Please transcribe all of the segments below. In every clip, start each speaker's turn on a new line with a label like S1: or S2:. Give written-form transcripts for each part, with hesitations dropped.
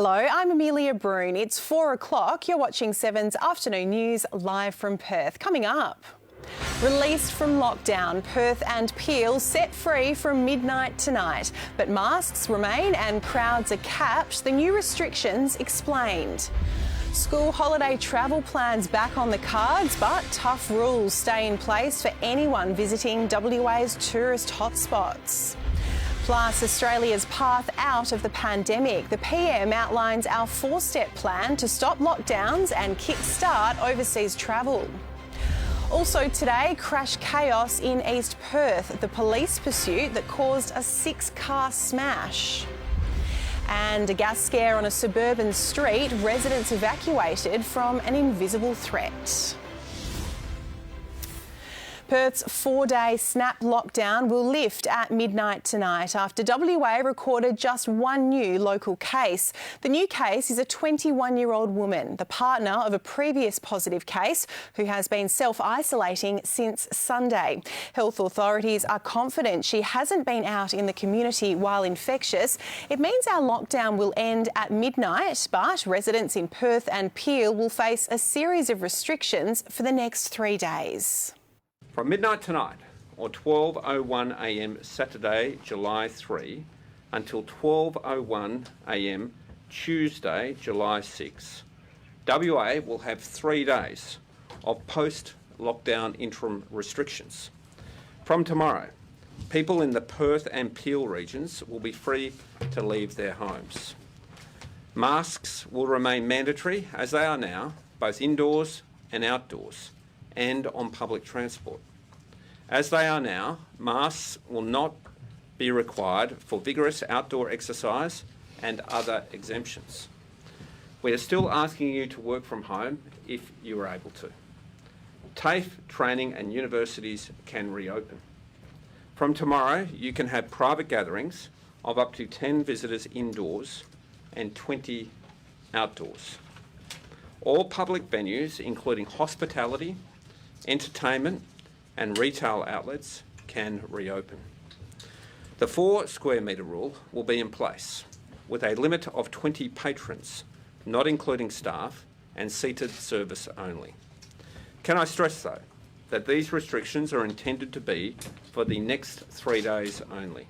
S1: Hello, I'm Amelia Broun. It's 4 o'clock. You're watching 7's Afternoon News live from Perth. Coming up, released from lockdown, Perth and Peel set free from midnight tonight. But masks remain and crowds are capped. The new restrictions explained. School holiday travel plans back on the cards, but tough rules stay in place for anyone visiting WA's tourist hotspots. Plus, Australia's path out of the pandemic. The PM outlines our four-step plan to stop lockdowns and kick-start overseas travel. Also today, crash chaos in East Perth, the police pursuit that caused a 6-car smash. And a gas scare on a suburban street, residents evacuated from an invisible threat. Perth's 4-day snap lockdown will lift at midnight tonight after WA recorded just one new local case. The new case is a 21-year-old woman, the partner of a previous positive case who has been self-isolating since Sunday. Health authorities are confident she hasn't been out in the community while infectious. It means our lockdown will end at midnight, but residents in Perth and Peel will face a series of restrictions for the next 3 days.
S2: From midnight tonight, or 12:01am Saturday, July 3, until 12:01am Tuesday, July 6, WA will have 3 days of post-lockdown interim restrictions. From tomorrow, people in the Perth and Peel regions will be free to leave their homes. Masks will remain mandatory, as they are now, both indoors and outdoors, and on public transport. As they are now, masks will not be required for vigorous outdoor exercise and other exemptions. We are still asking you to work from home if you are able to. TAFE training and universities can reopen. From tomorrow, you can have private gatherings of up to 10 visitors indoors and 20 outdoors. All public venues, including hospitality, entertainment and retail outlets, can reopen. The 4 square metre rule will be in place, with a limit of 20 patrons, not including staff, and seated service only. Can I stress, though, that these restrictions are intended to be for the next 3 days only.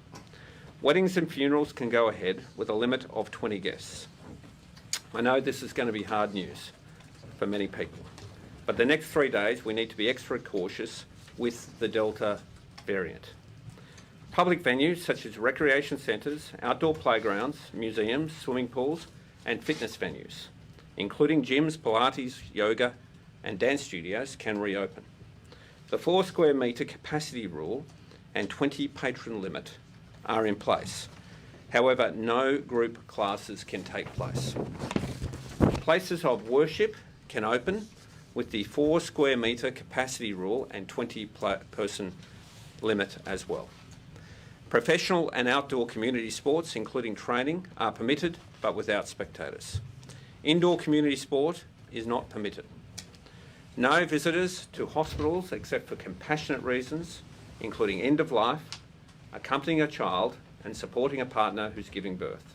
S2: Weddings and funerals can go ahead with a limit of 20 guests. I know this is going to be hard news for many people, but the next 3 days we need to be extra cautious with the Delta variant. Public venues such as recreation centres, outdoor playgrounds, museums, swimming pools and fitness venues, including gyms, Pilates, yoga and dance studios, can reopen. The 4 square metre capacity rule and 20 patron limit are in place. However, no group classes can take place. Places of worship can open with the 4 square metre capacity rule and 20 person limit as well. Professional and outdoor community sports, including training, are permitted but without spectators. Indoor community sport is not permitted. No visitors to hospitals except for compassionate reasons, including end of life, accompanying a child and supporting a partner who's giving birth.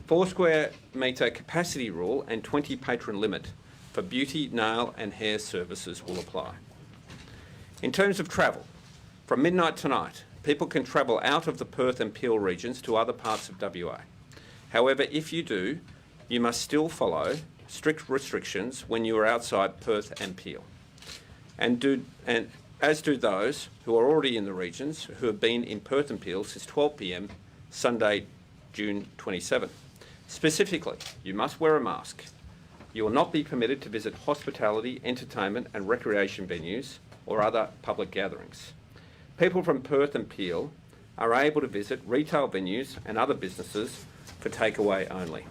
S2: 4 square metre capacity rule and 20 patron limit for beauty, nail and hair services will apply. In terms of travel, from midnight tonight, people can travel out of the Perth and Peel regions to other parts of WA. However, if you do, you must still follow strict restrictions when you are outside Perth and Peel, as do those who are already in the regions who have been in Perth and Peel since 12pm Sunday, June 27. Specifically, you must wear a mask. You will not be permitted to visit hospitality, entertainment and recreation venues or other public gatherings. People from Perth and Peel are able to visit retail venues and other businesses for takeaway only.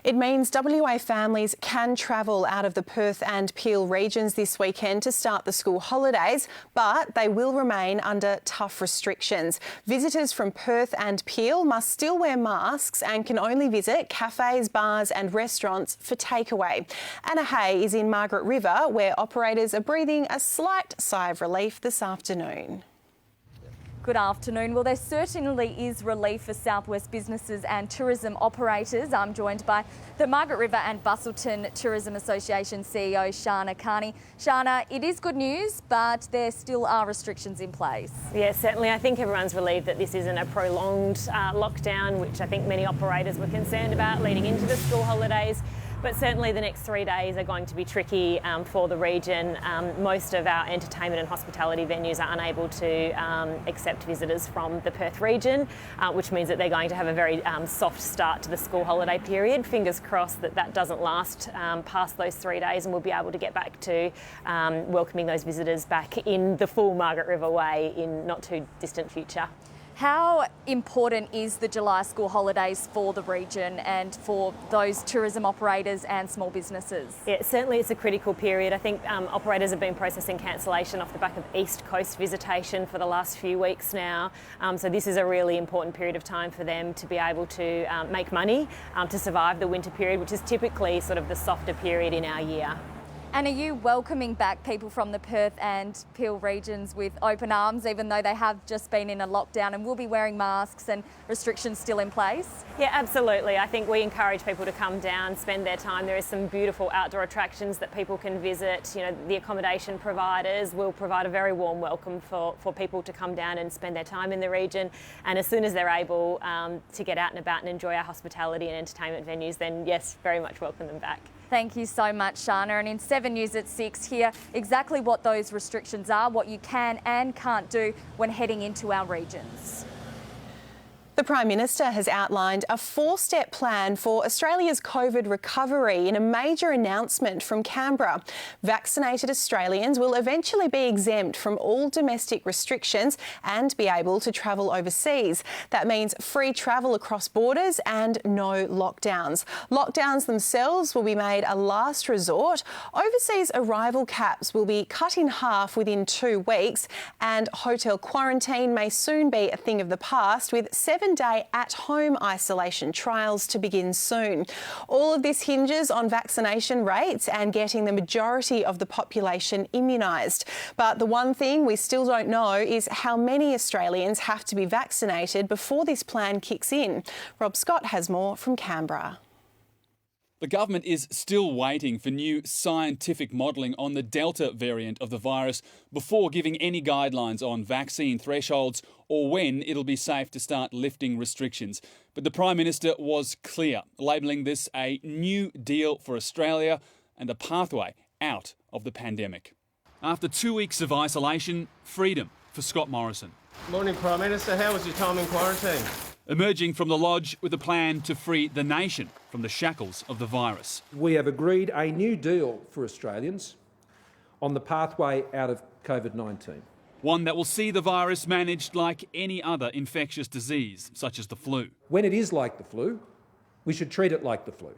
S1: It means WA families can travel out of the Perth and Peel regions this weekend to start the school holidays, but they will remain under tough restrictions. Visitors from Perth and Peel must still wear masks and can only visit cafes, bars and restaurants for takeaway. Anna Hay is in Margaret River, where operators are breathing a slight sigh of relief this afternoon.
S3: Good afternoon. Well, there certainly is relief for Southwest businesses and tourism operators. I'm joined by the Margaret River and Bustleton Tourism Association CEO, Shana Carney. Shana, it is good news, but there still are restrictions in place.
S4: Yeah, certainly. I think everyone's relieved that this isn't a prolonged lockdown, which I think many operators were concerned about leading into the school holidays. But certainly the next 3 days are going to be tricky for the region. Most of our entertainment and hospitality venues are unable to accept visitors from the Perth region, which means that they're going to have a very soft start to the school holiday period. Fingers crossed that that doesn't last past those 3 days and we'll be able to get back to welcoming those visitors back in the full Margaret River way in not too distant future.
S3: How important is the July school holidays for the region and for those tourism operators and small businesses?
S4: Yeah, certainly it's a critical period. I think operators have been processing cancellation off the back of East Coast visitation for the last few weeks now. So this is a really important period of time for them to be able to make money to survive the winter period, which is typically sort of the softer period in our year.
S3: And are you welcoming back people from the Perth and Peel regions with open arms, even though they have just been in a lockdown and will be wearing masks and restrictions still in place?
S4: Yeah, absolutely. I think we encourage people to come down, spend their time. There are some beautiful outdoor attractions that people can visit. You know, the accommodation providers will provide a very warm welcome for people to come down and spend their time in the region. And as soon as they're able to get out and about and enjoy our hospitality and entertainment venues, then yes, very much welcome them back.
S3: Thank you so much, Shana. And in 7 News at 6, hear exactly what those restrictions are, what you can and can't do when heading into our regions.
S1: The Prime Minister has outlined a 4-step plan for Australia's COVID recovery in a major announcement from Canberra. Vaccinated Australians will eventually be exempt from all domestic restrictions and be able to travel overseas. That means free travel across borders and no lockdowns. Lockdowns themselves will be made a last resort. Overseas arrival caps will be cut in half within 2 weeks, and hotel quarantine may soon be a thing of the past, with 7-day at-home isolation trials to begin soon. All of this hinges on vaccination rates and getting the majority of the population immunised. But the one thing we still don't know is how many Australians have to be vaccinated before this plan kicks in. Rob Scott has more from Canberra.
S5: The government is still waiting for new scientific modelling on the Delta variant of the virus before giving any guidelines on vaccine thresholds or when it'll be safe to start lifting restrictions. But the Prime Minister was clear, labelling this a new deal for Australia and a pathway out of the pandemic. After 2 weeks of isolation, freedom for Scott Morrison.
S6: Morning, Prime Minister. How was your time in quarantine?
S5: Emerging from the lodge with a plan to free the nation from the shackles of the virus.
S7: We have agreed a new deal for Australians on the pathway out of COVID-19.
S5: One that will see the virus managed like any other infectious disease, such as the flu.
S7: When it is like the flu, we should treat it like the flu.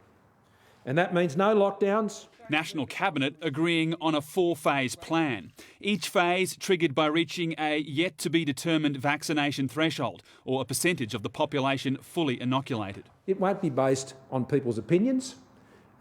S7: And that means no lockdowns.
S5: National Cabinet agreeing on a 4-phase plan. Each phase triggered by reaching a yet-to-be-determined vaccination threshold or a percentage of the population fully inoculated.
S7: It won't be based on people's opinions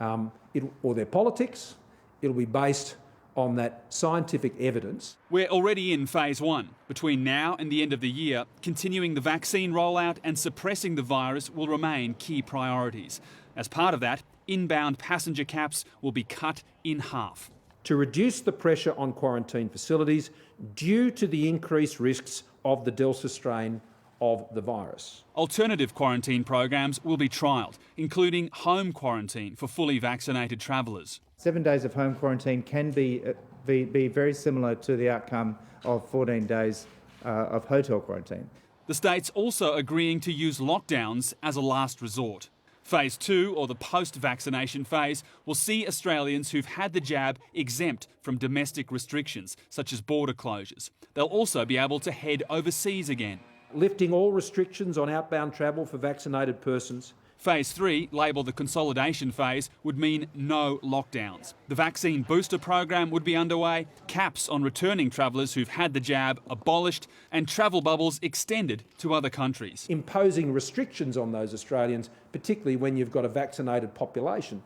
S7: or their politics. It'll be based on that scientific evidence.
S5: We're already in phase 1. Between now and the end of the year, continuing the vaccine rollout and suppressing the virus will remain key priorities. As part of that, inbound passenger caps will be cut in half.
S7: To reduce the pressure on quarantine facilities due to the increased risks of the Delta strain of the virus.
S5: Alternative quarantine programs will be trialled, including home quarantine for fully vaccinated travellers.
S8: 7 days of home quarantine can be very similar to the outcome of 14 days of hotel quarantine.
S5: The state's also agreeing to use lockdowns as a last resort. Phase 2, or the post-vaccination phase, will see Australians who've had the jab exempt from domestic restrictions, such as border closures. They'll also be able to head overseas again.
S7: Lifting all restrictions on outbound travel for vaccinated persons.
S5: Phase 3, labelled the consolidation phase, would mean no lockdowns. The vaccine booster program would be underway, caps on returning travellers who've had the jab abolished, and travel bubbles extended to other countries.
S7: Imposing restrictions on those Australians, particularly when you've got a vaccinated population,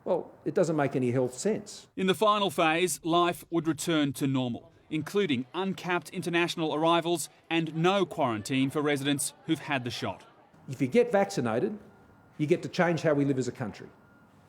S7: well, it doesn't make any health sense.
S5: In the final phase, life would return to normal. including uncapped international arrivals and no quarantine for residents who've had the shot.
S7: If you get vaccinated, you get to change how we live as a country.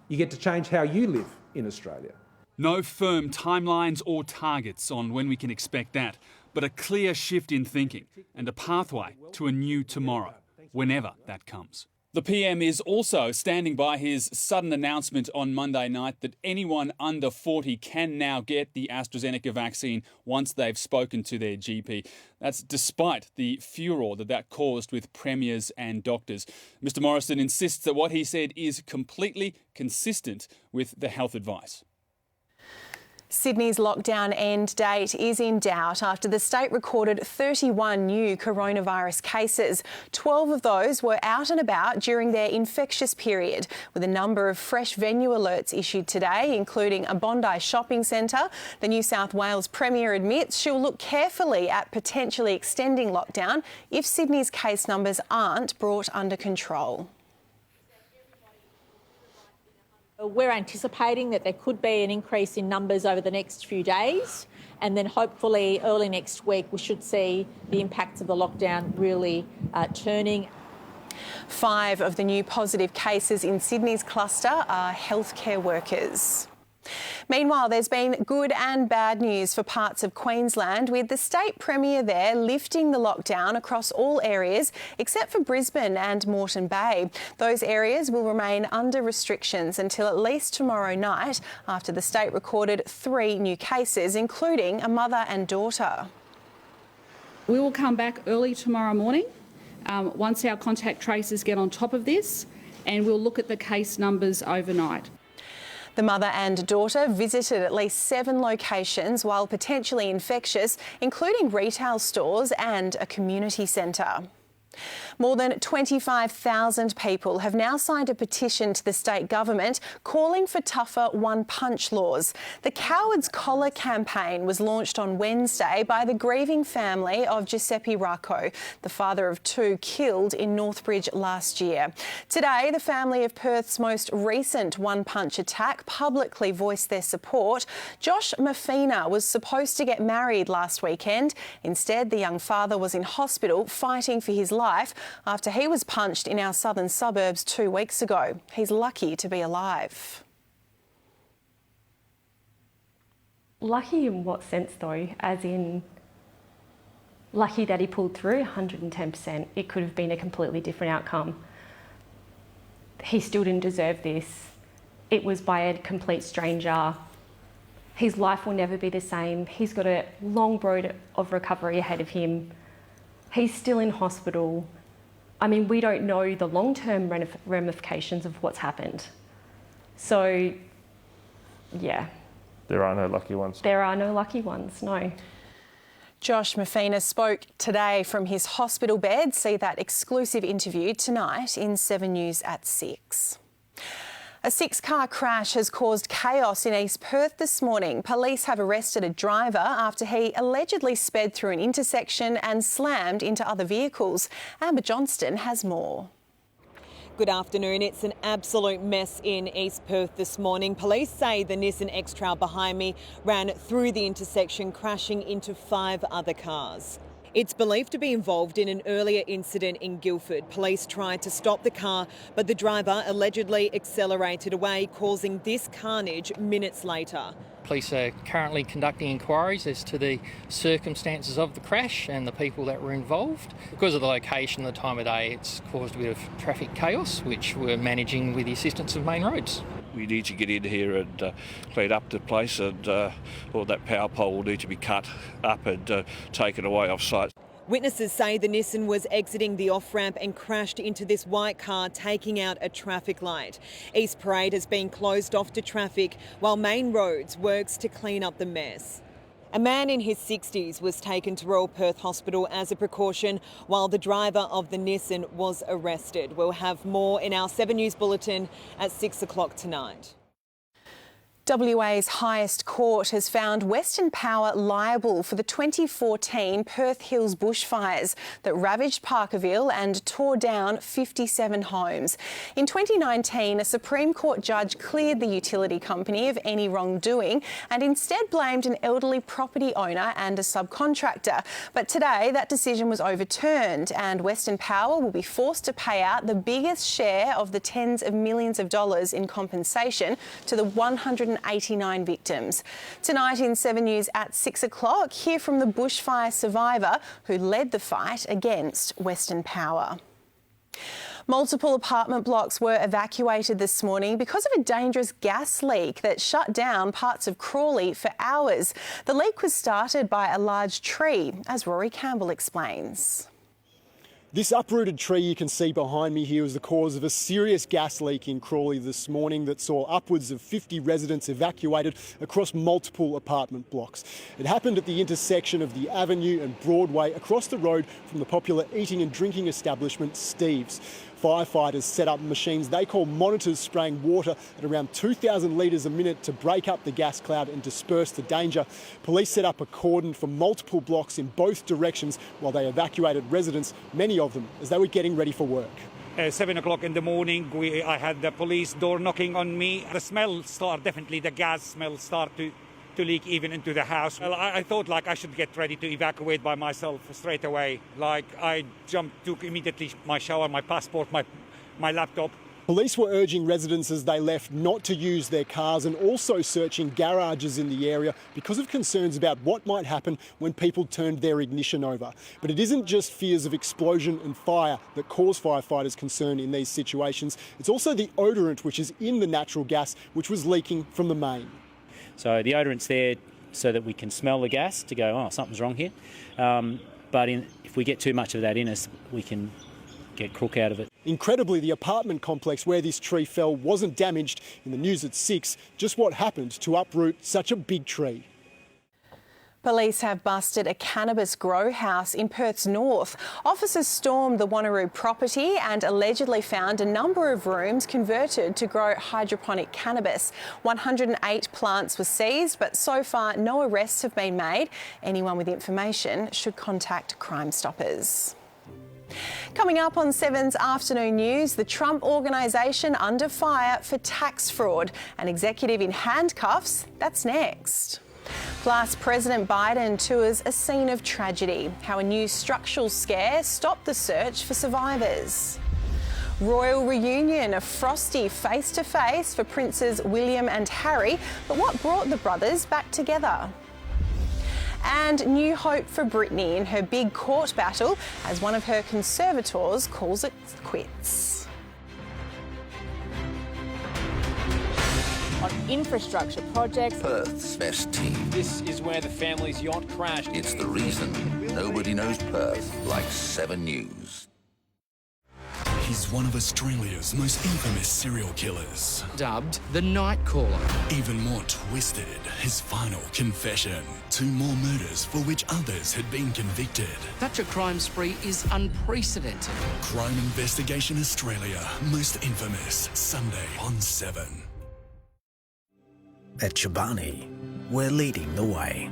S7: You get to change how you live in Australia.
S5: No firm timelines or targets on when we can expect that, but a clear shift in thinking and a pathway to a new tomorrow, whenever that comes. The PM is also standing by his sudden announcement on Monday night that anyone under 40 can now get the AstraZeneca vaccine once they've spoken to their GP. That's despite the furore that caused with premiers and doctors. Mr Morrison insists that what he said is completely consistent with the health advice.
S1: Sydney's lockdown end date is in doubt after the state recorded 31 new coronavirus cases. 12 of those were out and about during their infectious period, with a number of fresh venue alerts issued today, including a Bondi shopping centre. The New South Wales Premier admits she'll look carefully at potentially extending lockdown if Sydney's case numbers aren't brought under control.
S9: We're anticipating that there could be an increase in numbers over the next few days, and then hopefully early next week we should see the impacts of the lockdown really turning.
S1: 5 of the new positive cases in Sydney's cluster are healthcare workers. Meanwhile, there's been good and bad news for parts of Queensland, with the state premier there lifting the lockdown across all areas except for Brisbane and Moreton Bay. Those areas will remain under restrictions until at least tomorrow night, after the state recorded 3 new cases, including a mother and daughter.
S10: We will come back early tomorrow morning once our contact tracers get on top of this, and we'll look at the case numbers overnight.
S1: The mother and daughter visited at least 7 locations while potentially infectious, including retail stores and a community centre. More than 25,000 people have now signed a petition to the state government calling for tougher one-punch laws. The Coward's Collar campaign was launched on Wednesday by the grieving family of Giuseppe Racco, the father of 2 killed in Northbridge last year. Today, the family of Perth's most recent one-punch attack publicly voiced their support. Josh Mafina was supposed to get married last weekend. Instead, the young father was in hospital fighting for his life after he was punched in our southern suburbs 2 weeks ago. He's lucky to be alive.
S11: Lucky in what sense though? As in, lucky that he pulled through 110%. It could have been a completely different outcome. He still didn't deserve this. It was by a complete stranger. His life will never be the same. He's got a long road of recovery ahead of him. He's still in hospital. I mean, we don't know the long-term ramifications of what's happened. So, yeah.
S6: There are no lucky ones.
S11: There are no lucky ones, no.
S1: Josh Mafina spoke today from his hospital bed. See that exclusive interview tonight in 7 News at 6. A 6-car crash has caused chaos in East Perth this morning. Police have arrested a driver after he allegedly sped through an intersection and slammed into other vehicles. Amber Johnston has more.
S12: Good afternoon. It's an absolute mess in East Perth this morning. Police say the Nissan X-Trail behind me ran through the intersection, crashing into 5 other cars. It's believed to be involved in an earlier incident in Guildford. Police tried to stop the car, but the driver allegedly accelerated away, causing this carnage minutes later.
S13: Police are currently conducting inquiries as to the circumstances of the crash and the people that were involved. Because of the location and the time of day, it's caused a bit of traffic chaos, which we're managing with the assistance of Main Roads.
S14: We need to get in here and clean up the place, and or that power pole will need to be cut up and taken away off site.
S12: Witnesses say the Nissan was exiting the off-ramp and crashed into this white car, taking out a traffic light. East Parade has been closed off to traffic while Main Roads works to clean up the mess. A man in his 60s was taken to Royal Perth Hospital as a precaution while the driver of the Nissan was arrested. We'll have more in our 7 News Bulletin at 6 o'clock tonight.
S1: WA's highest court has found Western Power liable for the 2014 Perth Hills bushfires that ravaged Parkerville and tore down 57 homes. In 2019, a Supreme Court judge cleared the utility company of any wrongdoing and instead blamed an elderly property owner and a subcontractor. But today, that decision was overturned and Western Power will be forced to pay out the biggest share of the tens of millions of dollars in compensation to the 189 victims. Tonight in 7 News at 6 o'clock, hear from the bushfire survivor who led the fight against Western Power. Multiple apartment blocks were evacuated this morning because of a dangerous gas leak that shut down parts of Crawley for hours. The leak was started by a large tree, as Rory Campbell explains.
S15: This uprooted tree you can see behind me here was the cause of a serious gas leak in Crawley this morning that saw upwards of 50 residents evacuated across multiple apartment blocks. It happened at the intersection of the Avenue and Broadway across the road from the popular eating and drinking establishment Steve's. Firefighters set up machines they call monitors spraying water at around 2,000 litres a minute to break up the gas cloud and disperse the danger. Police set up a cordon for multiple blocks in both directions while they evacuated residents, many of them as they were getting ready for work.
S16: 7 o'clock in the morning, I had the police door knocking on me. The smell definitely the gas smell started to leak even into the house. Well, I thought I should get ready to evacuate by myself straight away. I jumped, took immediately my shower, my passport, my laptop.
S15: Police were urging residents as they left not to use their cars and also searching garages in the area because of concerns about what might happen when people turned their ignition over. But it isn't just fears of explosion and fire that cause firefighters concern in these situations. It's also the odorant which is in the natural gas which was leaking from the main.
S17: So the odorant's there so that we can smell the gas to go, oh, something's wrong here. But if we get too much of that in us, we can get crook out of it.
S15: Incredibly, the apartment complex where this tree fell wasn't damaged. In the news at 6, just what happened to uproot such a big tree.
S1: Police have busted a cannabis grow house in Perth's north. Officers stormed the Wanneroo property and allegedly found a number of rooms converted to grow hydroponic cannabis. 108 plants were seized, but so far no arrests have been made. Anyone with information should contact Crime Stoppers. Coming up on 7's afternoon news, the Trump organisation under fire for tax fraud. An executive in handcuffs, that's next. Plus, President Biden tours a scene of tragedy, how a new structural scare stopped the search for survivors. Royal reunion, a frosty face-to-face for Princes William and Harry, but what brought the brothers back together? And new hope for Britney in her big court battle as one of her conservators calls it quits.
S18: On infrastructure projects.
S19: Perth's best team.
S20: This is where the family's yacht crashed.
S19: It's the reason nobody knows Perth like 7 News.
S21: He's one of Australia's most infamous serial killers.
S20: Dubbed the Night Caller.
S21: Even more twisted, his final confession. 2 more murders for which others had been convicted.
S20: Such a crime spree is unprecedented.
S21: Crime Investigation Australia, most infamous, Sunday on 7.
S22: At Chobani, we're leading the way.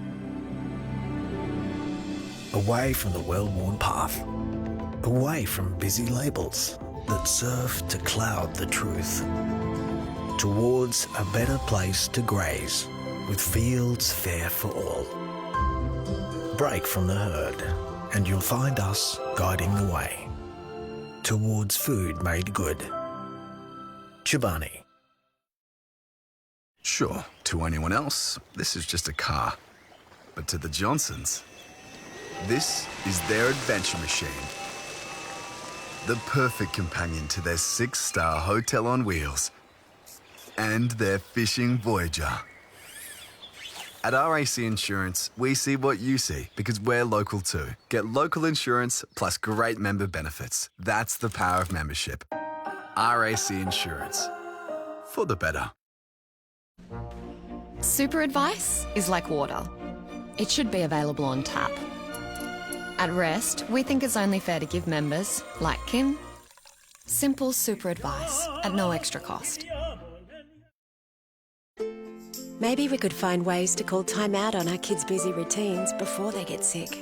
S22: Away from the well-worn path. Away from busy labels that serve to cloud the truth. Towards a better place to graze, with fields fair for all. Break from the herd, and you'll find us guiding the way. Towards food made good. Chobani.
S23: Sure, to anyone else, this is just a car. But to the Johnsons, this is their adventure machine. The perfect companion to their 6-star hotel on wheels. And their fishing Voyager. At RAC Insurance, we see what you see because we're local too. Get local insurance plus great member benefits. That's the power of membership. RAC Insurance. For the better.
S24: Super advice is like water. It should be available on tap. At Rest, we think it's only fair to give members, like Kim, simple super advice at no extra cost.
S2: Maybe we could find ways to call time out on our kids' busy routines before they get sick.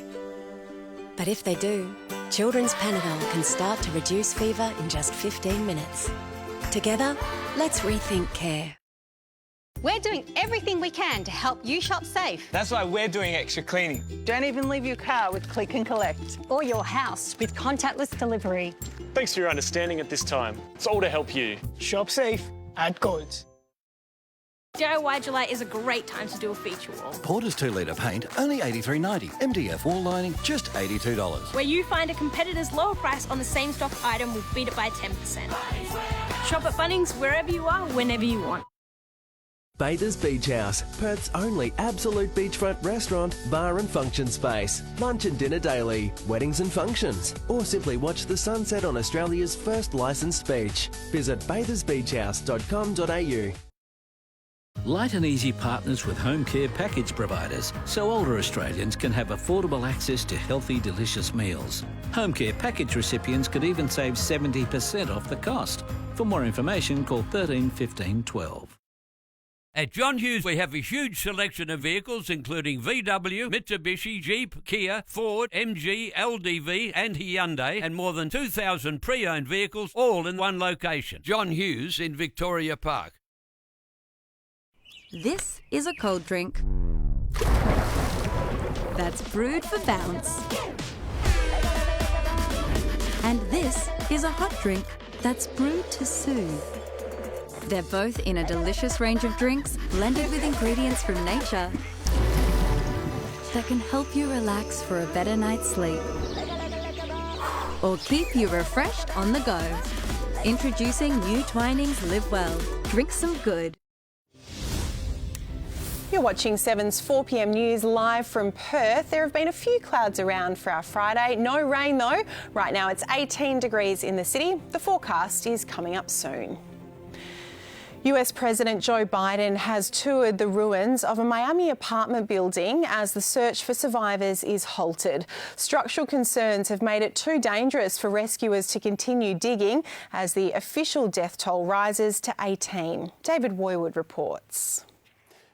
S2: But if they do, Children's Panadol can start to reduce fever in just 15 minutes. Together, let's rethink care.
S3: We're doing everything we can to help you shop safe.
S4: That's why we're doing extra cleaning.
S8: Don't even leave your car with Click and Collect.
S3: Or your house with contactless delivery.
S25: Thanks for your understanding at this time. It's all to help you.
S4: Shop safe, add codes.
S26: DIY July is a great time to do a feature wall.
S27: Porter's 2-litre paint, only $83.90. MDF wall lining, just $82.
S26: Where you find a competitor's lower price on the same stock item will beat it by 10%. Shop at Bunnings wherever you are, whenever you want.
S28: Bathers Beach House, Perth's only absolute beachfront restaurant, bar and function space. Lunch and dinner daily, weddings and functions. Or simply watch the sunset on Australia's first licensed beach. Visit bathersbeachhouse.com.au.
S29: Light and Easy partners with home care package providers so older Australians can have affordable access to healthy, delicious meals. Home care package recipients could even save 70% off the cost. For more information, call 13 15 12.
S30: At John Hughes, we have a huge selection of vehicles including VW, Mitsubishi, Jeep, Kia, Ford, MG, LDV and Hyundai, and more than 2,000 pre-owned vehicles all in one location. John Hughes in Victoria Park.
S31: This is a cold drink that's brewed for bounce. And this is a hot drink that's brewed to soothe. They're both in a delicious range of drinks blended with ingredients from nature that can help you relax for a better night's sleep or keep you refreshed on the go. Introducing new Twinings Live Well. Drink some good.
S1: You're watching 7's 4 p.m. news live from Perth. There have been a few clouds around for our Friday. No rain though. Right now it's 18 degrees in the city. The forecast is coming up soon. US President Joe Biden has toured the ruins of a Miami apartment building as the search for survivors is halted. Structural concerns have made it too dangerous for rescuers to continue digging as the official death toll rises to 18. David Woywood reports.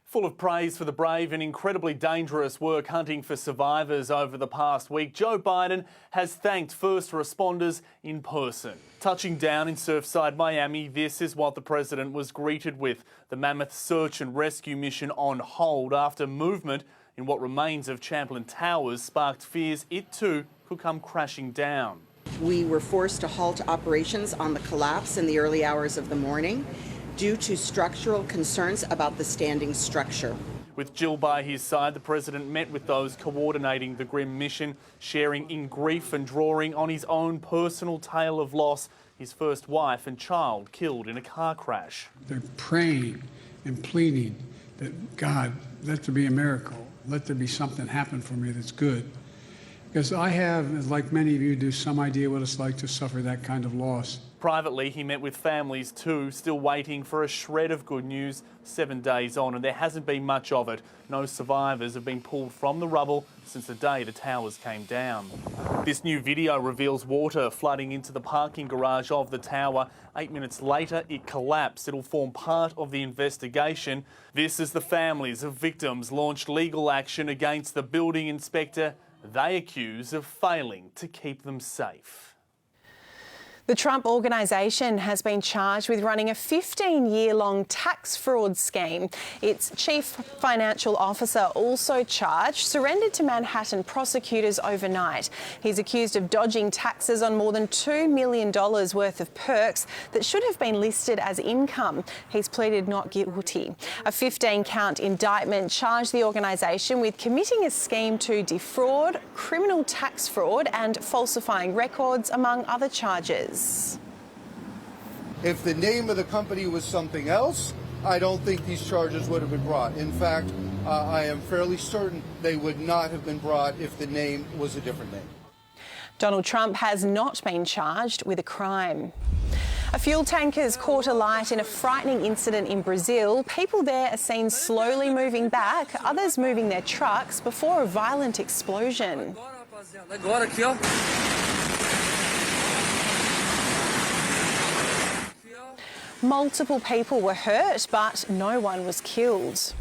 S31: Full of praise for the brave and incredibly dangerous work hunting for survivors over the past week, Joe Biden has thanked first responders in person. Touching down in Surfside, Miami, this is what the president was greeted with: the mammoth search and rescue mission on hold after movement in what remains of Champlain Towers sparked fears it too could come crashing down.
S32: We were forced to halt operations on the collapse in the early hours of the morning due to structural concerns about the standing structure.
S31: With Jill by his side, the president met with those coordinating the grim mission, sharing in grief and drawing on his own personal tale of loss, his first wife and child killed in a car crash.
S33: They're praying and pleading that, God, let there be a miracle. Let there be something happen for me that's good. Because I have, like many of you do, some idea what it's like to suffer that kind of loss.
S31: Privately, he met with families too, still waiting for a shred of good news 7 days on, and there hasn't been much of it. No survivors have been pulled from the rubble since the day the towers came down. This new video reveals water flooding into the parking garage of the tower. 8 minutes later, it collapsed. It'll form part of the investigation. This as the families of victims launched legal action against the building inspector they accuse of failing to keep them safe.
S1: The Trump organisation has been charged with running a 15-year-long tax fraud scheme. Its chief financial officer, also charged, surrendered to Manhattan prosecutors overnight. He's accused of dodging taxes on more than $2 million worth of perks that should have been listed as income. He's pleaded not guilty. A 15-count indictment charged the organisation with committing a scheme to defraud, criminal tax fraud and falsifying records, among other charges.
S34: If the name of the company was something else, I don't think these charges would have been brought. In fact, I am fairly certain they would not have been brought if the name was a different name.
S1: Donald Trump has not been charged with a crime. A fuel tanker's caught alight in a frightening incident in Brazil. People there are seen slowly moving back, others moving their trucks before a violent explosion. Multiple people were hurt, but no one was killed.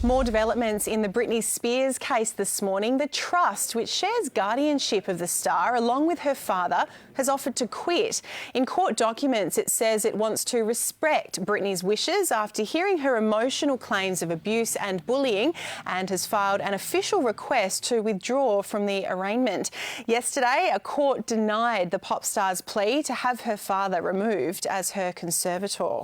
S1: More developments in the Britney Spears case this morning. The trust, which shares guardianship of the star along with her father, has offered to quit. In court documents, it says it wants to respect Britney's wishes after hearing her emotional claims of abuse and bullying, and has filed an official request to withdraw from the arraignment. Yesterday, a court denied the pop star's plea to have her father removed as her conservator.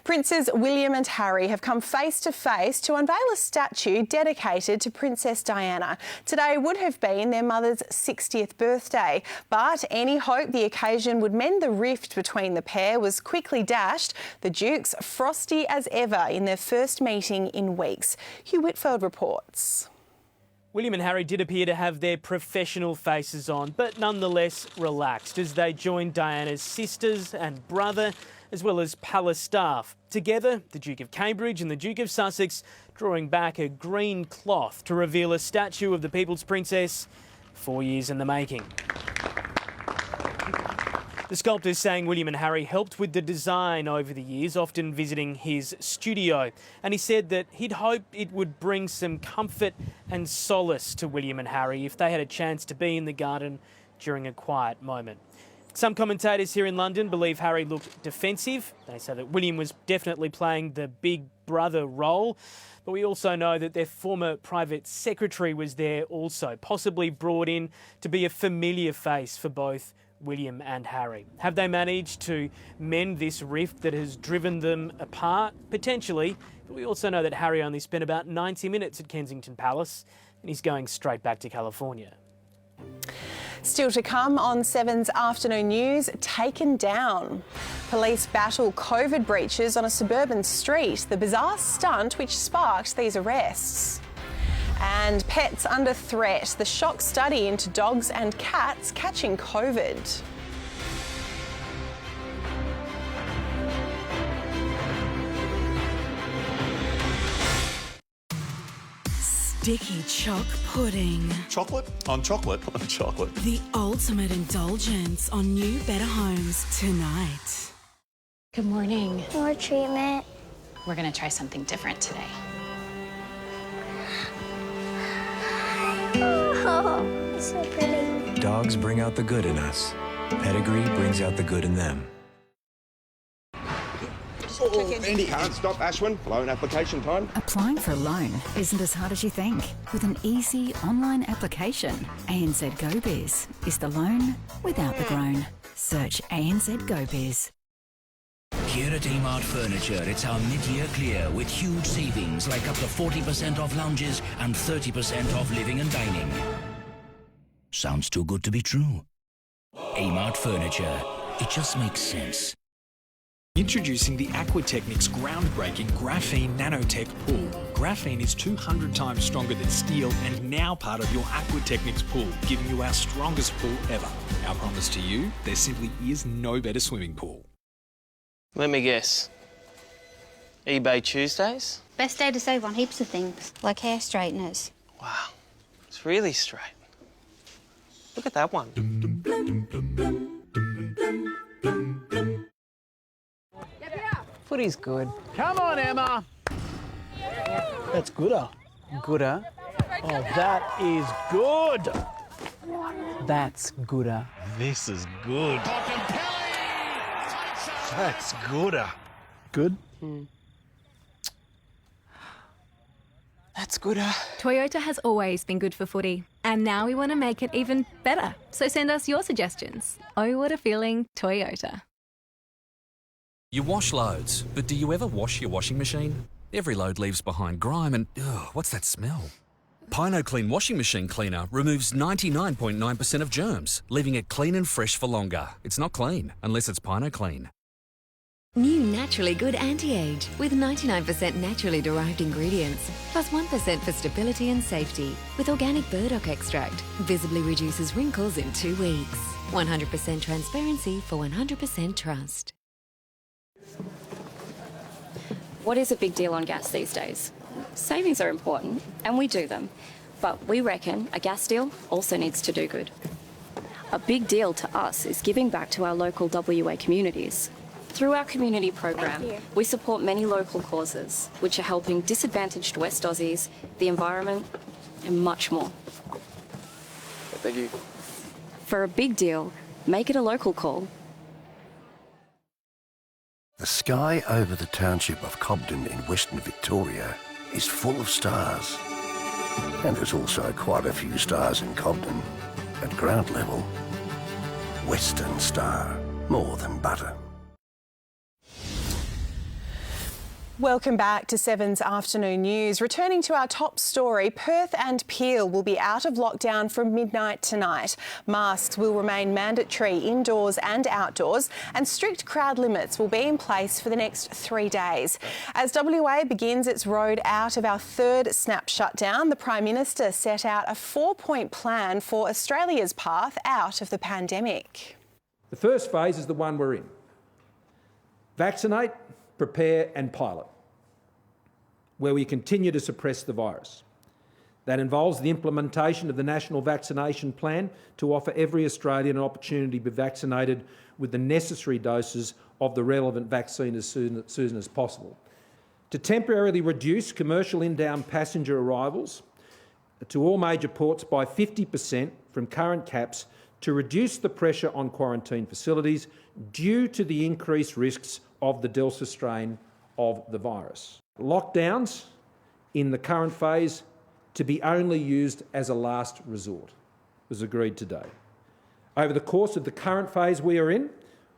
S1: Princes William and Harry have come face to face to unveil a statue dedicated to Princess Diana. Today would have been their mother's 60th birthday, but any hope the occasion would mend the rift between the pair was quickly dashed. The Dukes frosty as ever in their first meeting in weeks. Hugh Whitfield reports.
S5: William and Harry did appear to have their professional faces on, but nonetheless relaxed as they joined Diana's sisters and brother, as well as palace staff. Together, the Duke of Cambridge and the Duke of Sussex drawing back a green cloth to reveal a statue of the People's Princess 4 years in the making. The sculptors saying William and Harry helped with the design over the years, often visiting his studio. And he said that he'd hoped it would bring some comfort and solace to William and Harry if they had a chance to be in the garden during a quiet moment. Some commentators here in London believe Harry looked defensive. They say that William was definitely playing the big brother role. But we also know that their former private secretary was there also, possibly brought in to be a familiar face for both William and Harry. Have they managed to mend this rift that has driven them apart? Potentially. But we also know that Harry only spent about 90 minutes at Kensington Palace and he's going straight back to California.
S1: Still to come on 7's afternoon news, taken down. Police battle COVID breaches on a suburban street, the bizarre stunt which sparked these arrests. And pets under threat, the shock study into dogs and cats catching COVID.
S6: Sticky choc pudding.
S7: Chocolate on chocolate on chocolate.
S6: The ultimate indulgence on new Better Homes tonight.
S9: Good morning.
S10: More treatment.
S9: We're going to try something different today.
S10: Oh, so pretty.
S11: Dogs bring out the good in us. Pedigree brings out the good in them.
S12: Andy, can't stop, Ashwin. Loan application time.
S13: Applying for a loan isn't as hard as you think. With an easy online application, ANZ GoBiz is the loan without the groan. Search ANZ GoBiz.
S14: Here at Amart Furniture, it's our mid-year clear with huge savings like up to 40% off lounges and 30% off living and dining. Sounds too good to be true. Amart Furniture. It just makes sense.
S15: Introducing the Aquatechnics groundbreaking Graphene Nanotech pool. Graphene is 200 times stronger than steel and now part of your Aquatechnics pool, giving you our strongest pool ever. Our promise to you, there simply is no better swimming pool.
S16: Let me guess. eBay Tuesdays?
S3: Best day to save on heaps of things, like hair straighteners.
S16: Wow, it's really straight. Look at that one.
S8: Footy's good.
S17: Come on, Emma.
S8: That's gooder. Gooder. Oh, that is good. That's gooder.
S17: This is good. That's gooder.
S8: Good?
S17: That's gooder.
S18: Toyota has always been good for footy, and now we want to make it even better. So send us your suggestions. Oh, what a feeling, Toyota.
S19: You wash loads, but do you ever wash your washing machine? Every load leaves behind grime and, what's that smell? Pino Clean Washing Machine Cleaner removes 99.9% of germs, leaving it clean and fresh for longer. It's not clean, unless it's Pino Clean.
S2: New Naturally Good Anti-Age with 99% naturally derived ingredients, plus 1% for stability and safety, with organic burdock extract. Visibly reduces wrinkles in 2 weeks. 100% transparency for 100% trust.
S35: What is a big deal on gas these days? Savings are important, and we do them. But we reckon a gas deal also needs to do good. A big deal to us is giving back to our local WA communities. Through our community program, we support many local causes, which are helping disadvantaged West Aussies, the environment, and much more.
S4: Thank you.
S35: For a big deal, make it a local call.
S20: The sky over the township of Cobden in Western Victoria is full of stars. And there's also quite a few stars in Cobden. At ground level, Western Star, more than butter.
S1: Welcome back to 7's Afternoon News. Returning to our top story, Perth and Peel will be out of lockdown from midnight tonight. Masks will remain mandatory indoors and outdoors, and strict crowd limits will be in place for the next 3 days. As WA begins its road out of our third snap shutdown, the Prime Minister set out a 4-point plan for Australia's path out of the pandemic.
S21: The first phase is the one we're in. Vaccinate, prepare and pilot, where we continue to suppress the virus. That involves the implementation of the National Vaccination Plan to offer every Australian an opportunity to be vaccinated with the necessary doses of the relevant vaccine as soon as possible. To temporarily reduce commercial inbound passenger arrivals to all major ports by 50% from current caps to reduce the pressure on quarantine facilities due to the increased risks of the Delta strain of the virus. Lockdowns in the current phase to be only used as a last resort was agreed today. Over the course of the current phase we are in,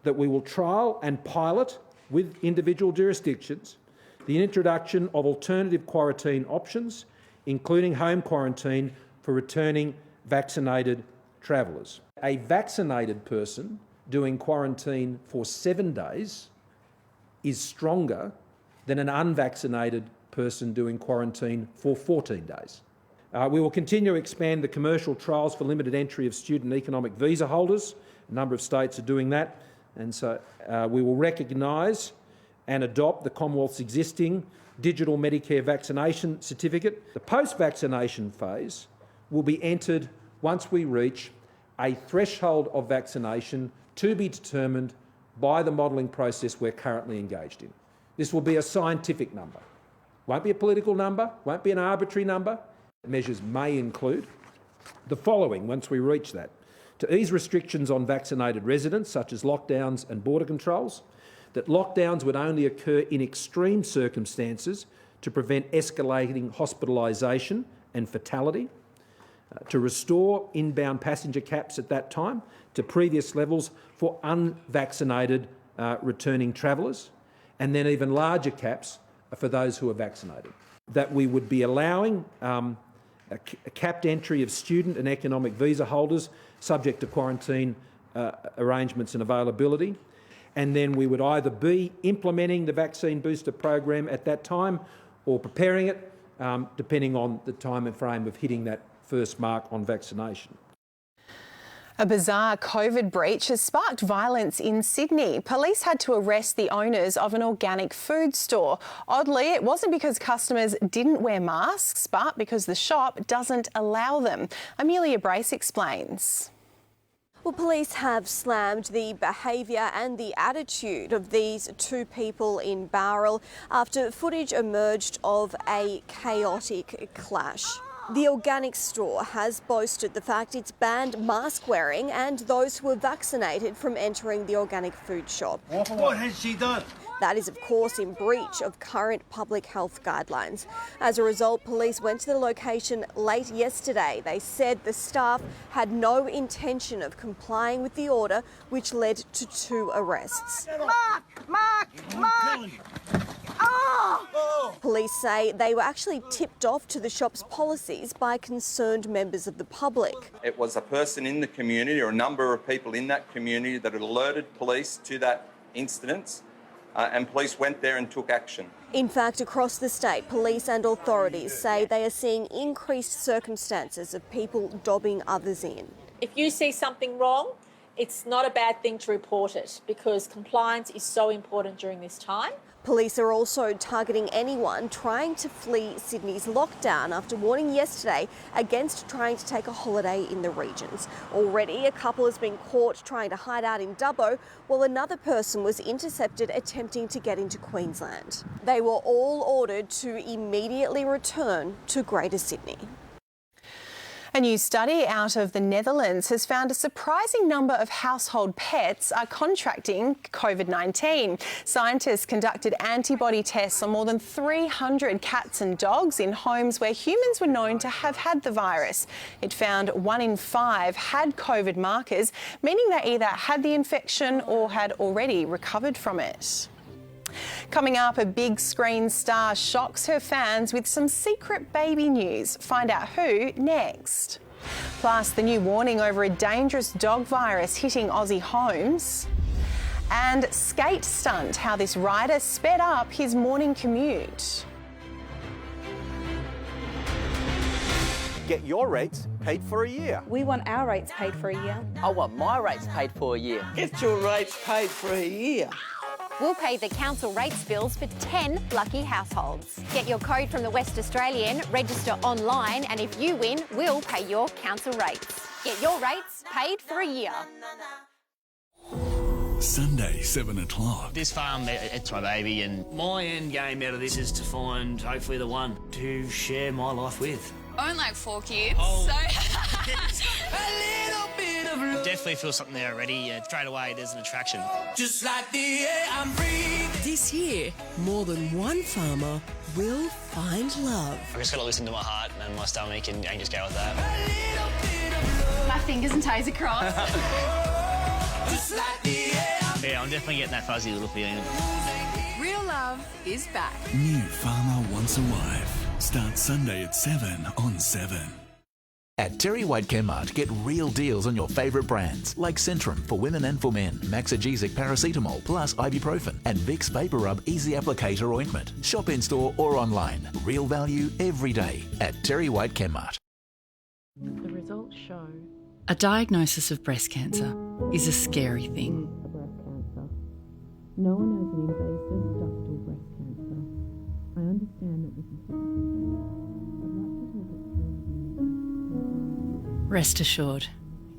S21: that we will trial and pilot with individual jurisdictions the introduction of alternative quarantine options, including home quarantine for returning vaccinated travellers. A vaccinated person doing quarantine for 7 days is stronger than an unvaccinated person doing quarantine for 14 days. We will continue to expand the commercial trials for limited entry of student economic visa holders. A number of states are doing that, and so we will recognise and adopt the Commonwealth's existing digital Medicare vaccination certificate. The post-vaccination phase will be entered once we reach a threshold of vaccination to be determined by the modelling process we're currently engaged in. This will be a scientific number. Won't be a political number, won't be an arbitrary number. Measures may include the following once we reach that: to ease restrictions on vaccinated residents, such as lockdowns and border controls, that lockdowns would only occur in extreme circumstances to prevent escalating hospitalisation and fatality, to restore inbound passenger caps at that time to previous levels for unvaccinated returning travellers, and then even larger caps for those who are vaccinated. That we would be allowing a capped entry of student and economic visa holders subject to quarantine arrangements and availability, and then we would either be implementing the vaccine booster program at that time or preparing it, depending on the time and frame of hitting that first mark on vaccination.
S1: A bizarre COVID breach has sparked violence in Sydney. Police had to arrest the owners of an organic food store. Oddly, it wasn't because customers didn't wear masks, but because the shop doesn't allow them. Amelia explains.
S22: Well, police have slammed the behaviour and the attitude of these two people in Bowral after footage emerged of a chaotic clash. The organic store has boasted the fact it's banned mask wearing and those who are vaccinated from entering the organic food shop.
S23: What has she done?
S22: That is, of course, in breach of current public health guidelines. As a result, police went to the location late yesterday. They said the staff had no intention of complying with the order, which led to 2 arrests.
S23: Mark! Oh!
S22: Police say they were actually tipped off to the shop's policies by concerned members of the public.
S24: It was a person in the community or a number of people in that community that had alerted police to that incident, and police went there and took action.
S22: In fact, across the state, police and authorities say they are seeing increased circumstances of people dobbing others in.
S25: If you see something wrong, it's not a bad thing to report it because compliance is so important during this time.
S22: Police are also targeting anyone trying to flee Sydney's lockdown after warning yesterday against trying to take a holiday in the regions. Already, a couple has been caught trying to hide out in Dubbo, while another person was intercepted attempting to get into Queensland. They were all ordered to immediately return to Greater Sydney.
S1: A new study out of the Netherlands has found a surprising number of household pets are contracting COVID-19. Scientists conducted antibody tests on more than 300 cats and dogs in homes where humans were known to have had the virus. It found 1 in 5 had COVID markers, meaning they either had the infection or had already recovered from it. Coming up, a big screen star shocks her fans with some secret baby news. Find out who next. Plus, the new warning over a dangerous dog virus hitting Aussie homes. And skate stunt, how this rider sped up his morning commute.
S5: Get your rates paid for a year.
S6: We want our rates paid for a year.
S7: I want my rates paid for a year.
S9: Get your rates paid for a year.
S3: We'll pay the council rates bills for 10 lucky households. Get your code from the West Australian, register online, and if you win, we'll pay your council rates. Get your rates paid for a year.
S10: Sunday, 7 o'clock.
S11: This farm, it's my baby, and my end game out of this is to find, hopefully, the one to share my life with.
S26: I own like 4 kids, so...
S11: A little bit of love. Definitely feel something there already. Straight away, there's an attraction.
S27: Just like the air I'm breathing. This year, more than one farmer will find love.
S11: I just got to listen to my heart and my stomach and just go with that.
S26: My fingers and toes are crossed.
S27: Just like the air I'm
S11: Yeah, I'm definitely getting that fuzzy little feeling.
S26: Real love is back.
S10: New Farmer Wants a Wife. Starts Sunday at 7 on 7.
S28: At Terry White Chemmart, get real deals on your favourite brands like Centrum for women and for men, Maxagesic paracetamol plus ibuprofen, and Vicks Vapor Rub Easy Applicator Ointment. Shop in store or online. Real value every day at Terry White Chemmart.
S29: The results show a diagnosis of breast cancer is a scary thing.
S30: No one has an invasive ductal breast cancer. I understand that this is difficult. I'd like to take it through.
S29: Rest assured,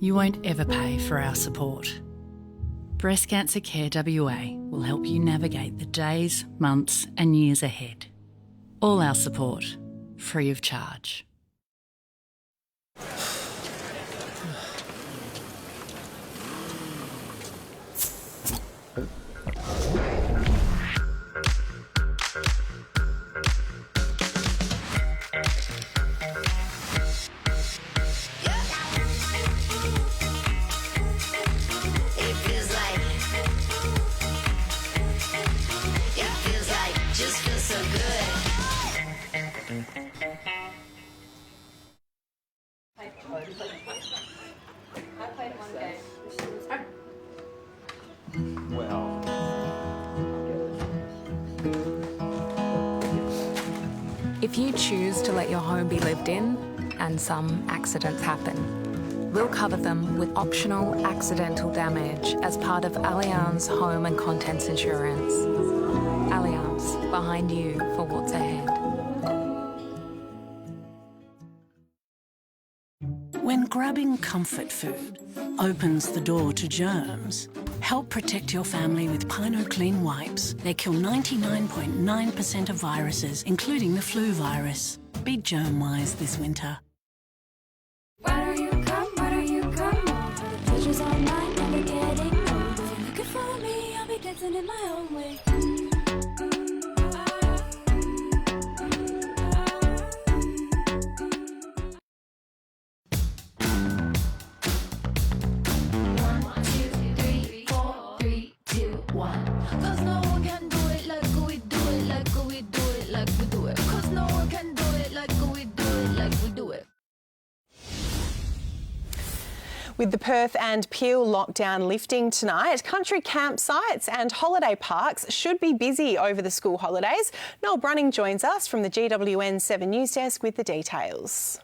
S29: you won't ever pay for our support. Breast Cancer Care WA will help you navigate the days, months and years ahead. All our support, free of charge.
S31: If you choose to let your home be lived in and some accidents happen, we'll cover them with optional accidental damage as part of Allianz Home and Contents Insurance. Allianz, behind you for what's ahead.
S32: When grabbing comfort food opens the door to germs, help protect your family with Pino Clean wipes. They kill 99.9% of viruses, including the flu virus. Be germ-wise this winter.
S33: Why do you come? Why do you come? Pleasures all mine, never getting old. If you're looking for me, I'll be dancing in my own way.
S1: With the Perth and Peel lockdown lifting tonight, country campsites and holiday parks should be busy over the school holidays. Noel Brunning joins us from the GWN 7 News Desk with the details.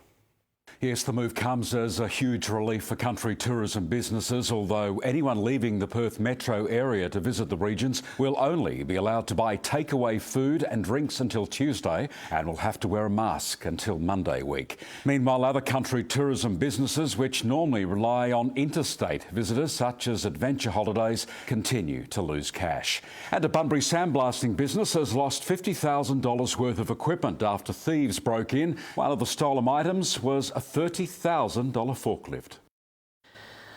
S2: Yes, the move comes as a huge relief for country tourism businesses, although anyone leaving the Perth metro area to visit the regions will only be allowed to buy takeaway food and drinks until Tuesday and will have to wear a mask until Monday week. Meanwhile, other country tourism businesses, which normally rely on interstate visitors such as Adventure Holidays, continue to lose cash. And a Bunbury sandblasting business has lost $50,000 worth of equipment after thieves broke in. One of the stolen items was a $30,000 forklift.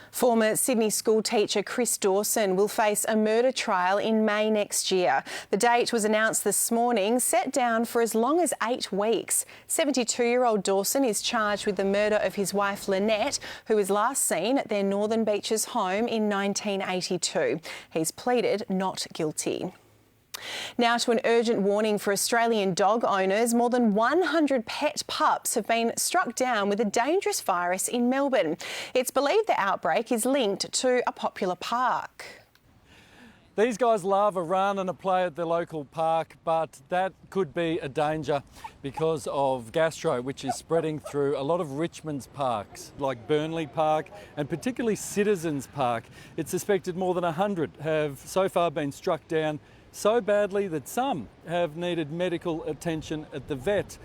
S1: Former Sydney school teacher Chris Dawson will face a murder trial in May next year. The date was announced this morning, set down for as long as 8 weeks. 72-year-old Dawson is charged with the murder of his wife Lynette, who was last seen at their Northern Beaches home in 1982. He's pleaded not guilty. Now to an urgent warning for Australian dog owners. More than 100 pet pups have been struck down with a dangerous virus in Melbourne. It's believed the outbreak is linked to a popular park.
S4: These guys love a run and a play at the local park, but that could be a danger because of gastro, which is spreading through a lot of Richmond's parks, like Burnley Park and particularly Citizens Park. It's suspected more than 100 have so far been struck down so badly that some have needed medical attention at the vet.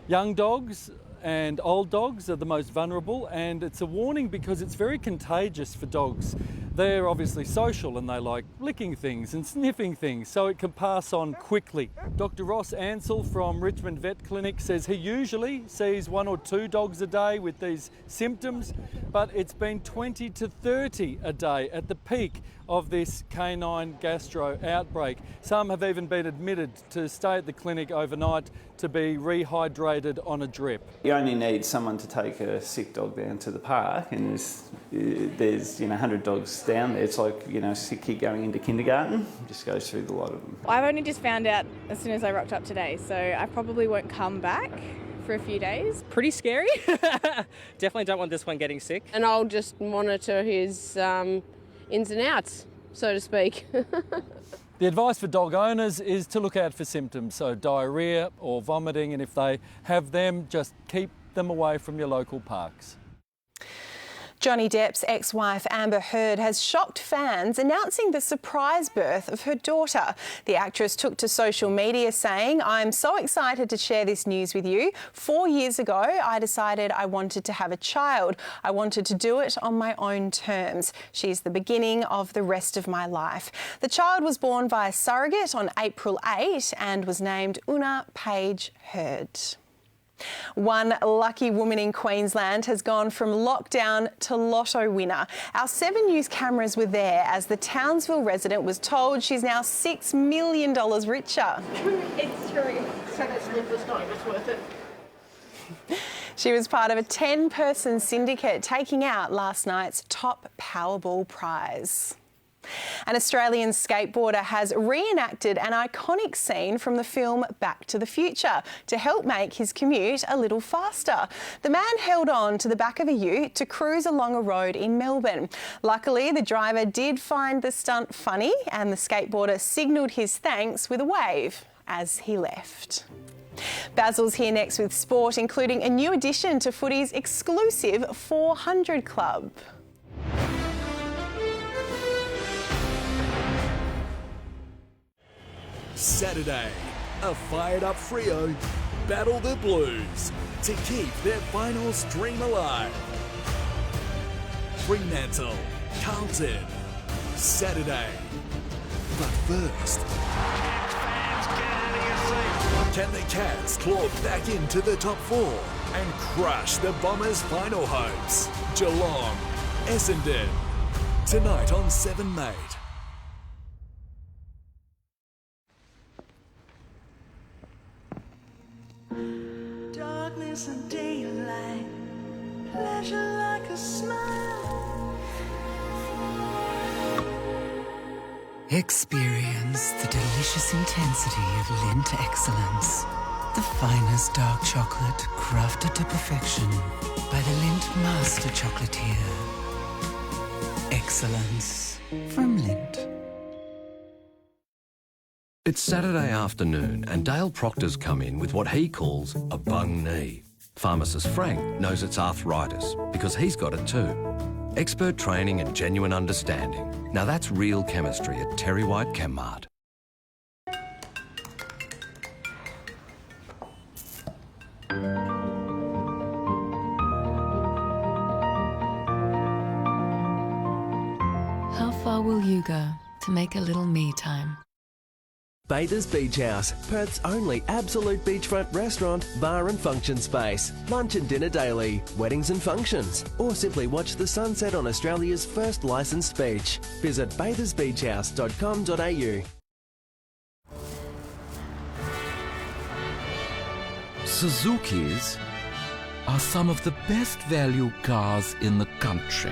S4: Young dogs and old dogs are the most vulnerable, and it's a warning because it's very contagious for dogs. They're obviously social and they like licking things and sniffing things, so it can pass on quickly. Dr. Ross Ansell from Richmond Vet Clinic says he usually sees 1 or 2 dogs a day with these symptoms, but it's been 20 to 30 a day at the peak of this canine gastro outbreak. Some have even been admitted to stay at the clinic overnight to be rehydrated on a drip.
S8: You only need someone to take a sick dog down to the park, and there's 100 dogs down there. It's like, a sick kid going into kindergarten. Just goes through the lot of them.
S6: I've only just found out as soon as I rocked up today, so I probably won't come back for a few days.
S12: Pretty scary. Definitely don't want this one getting sick.
S13: And I'll just monitor his ins and outs, so to speak.
S4: The advice for dog owners is to look out for symptoms, so diarrhoea or vomiting, and if they have them, just keep them away from your local parks.
S1: Johnny Depp's ex-wife Amber Heard has shocked fans, announcing the surprise birth of her daughter. The actress took to social media saying, "I'm so excited to share this news with you. 4 years ago, I decided I wanted to have a child. I wanted to do it on my own terms. She's the beginning of the rest of my life." The child was born via surrogate on April 8 and was named Una Page Heard. One lucky woman in Queensland has gone from lockdown to lotto winner. Our 7 News cameras were there as the Townsville resident was told she's now $6 million richer.
S25: It's true. So that slip was not even worth it.
S1: She was part of a 10-person syndicate taking out last night's top Powerball prize. An Australian skateboarder has reenacted an iconic scene from the film Back to the Future to help make his commute a little faster. The man held on to the back of a ute to cruise along a road in Melbourne. Luckily, the driver did find the stunt funny and the skateboarder signalled his thanks with a wave as he left. Basil's here next with sport, including a new addition to footy's exclusive 400 Club.
S10: Saturday, a fired-up Freo battle the Blues to keep their finals dream alive. Fremantle, Carlton, Saturday. But first, can the Cats claw back into the top 4 and crush the Bombers' final hopes? Geelong, Essendon, tonight on 7 Mate.
S23: Darkness and daylight, pleasure like a smile.
S14: Experience the delicious intensity of Lindt Excellence. The finest dark chocolate crafted to perfection by the Lindt Master Chocolatier. Excellence from Lindt.
S15: It's Saturday afternoon and Dale Proctor's come in with what he calls a bung knee.
S3: Pharmacist Frank knows it's arthritis because he's got it too. Expert training and genuine understanding. Now that's real chemistry at Terry White Chemmart.
S29: How far will you go to make a little me time?
S5: Bathers Beach House, Perth's only absolute beachfront restaurant, bar and function space. Lunch and dinner daily, weddings and functions. Or simply watch the sunset on Australia's first licensed beach. Visit bathersbeachhouse.com.au.
S7: Suzukis are some of the best value cars in the country.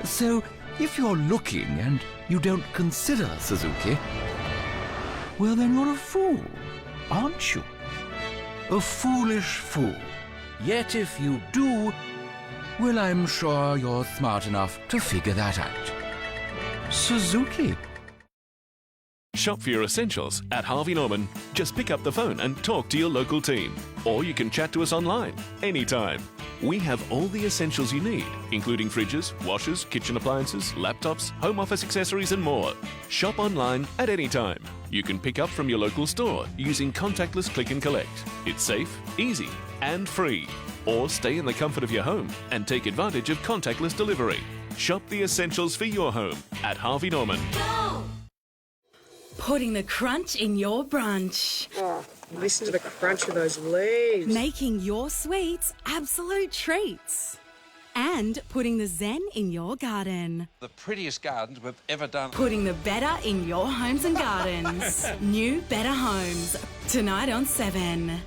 S7: So, if you're looking and you don't consider Suzuki, well then you're a fool, aren't you? A foolish fool. Yet if you do, well, I'm sure you're smart enough to figure that out. Suzuki.
S9: Shop for your essentials at Harvey Norman. Just pick up the phone and talk to your local team. Or you can chat to us online, anytime. We have all the essentials you need, including fridges, washers, kitchen appliances, laptops, home office accessories and more. Shop online at any time. You can pick up from your local store using contactless click and collect. It's safe, easy and free. Or stay in the comfort of your home and take advantage of contactless delivery. Shop the essentials for your home at Harvey Norman.
S15: Putting the crunch in your brunch.
S16: Oh, listen to the crunch of those leaves.
S15: Making your sweets absolute treats. And putting the zen in your garden.
S17: The prettiest gardens we've ever done.
S15: Putting the better in your homes and gardens. New Better Homes. Tonight on 7.